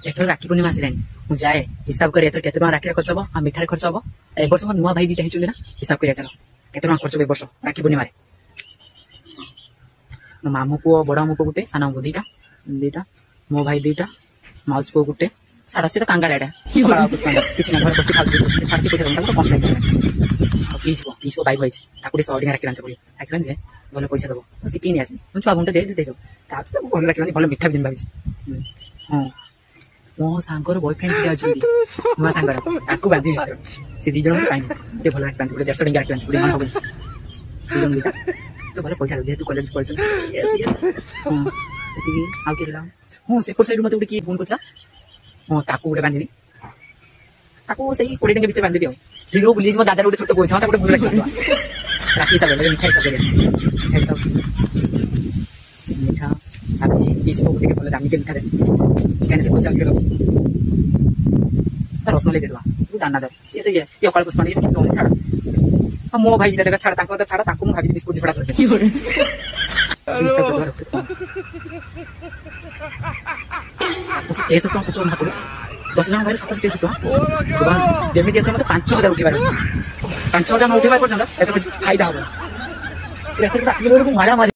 एथर राखी पूर्णिमा आसिलानी मु जाए हिसाब कर एथर केते टका राखी खर्च हबो आ मिठाई खर्च हबो ए वर्ष नुआ भाई दीटा हिचुले ना हिसाब करिया चलो केते टका खर्च हबो ए वर्ष राखी पूर्णिमा रे मो मामू को बड़ा मामू को गुटे साना को दीटा दीटा मो भाई दीटा माउस को गुटे साडा से तो कांगाल एडा किछ ना घर बसी खाउ छाड़सी पैसा दंता कम टाइम पीस बाइक होइछ ताकुडी 100 टका राखी बांधते पड़ी राखी बांधले भलो पैसा दबो तो सिपी नि आसी छुआ गुंटे दे दे दो ता तो भलो राखी बांधी भलो मिठा दिन भाबिछ हां मो सांगर बॉयफ्रेंड किया अछंती मो सांगर ताकू बांधी मित्र से दी जण काई ते भलो राखी बांधी पड़ी 150 टका राखी बांधी पड़ी मन होबे तीन मिटा तो भलो पैसा दे तू कॉलेज पढ़छ यस हां एती आउ केला हां से पर साइड मते उडी की फोन करता हां ताकू उडे बांधी ताकू सही 20 टका भीतर बांधी दियो हीरो बुली म दादा उडे छोटो बोल छ ताकू भूल राखी राखी सब ले मिठाई सब मिठा सब्जी पीस को के बोले दामी के मिठा दे कहने से पैसा के लो रसमलाई दे दवा तू दाना दे ये काल पुष्पा ये किस छाड़ हम मो भाई देखा छाड़ ताको तो छाड़ ताको मु भाभी बिस्कुट फड़ा करते सात से 23 टका कुछ ना 10 जन भाई 7 से 23 टका जेमिति एथर मते 5000 उठेबार 5000 न उठेबार पर्यंत एथर फायदा हो एथर राखी लोग मारा मारी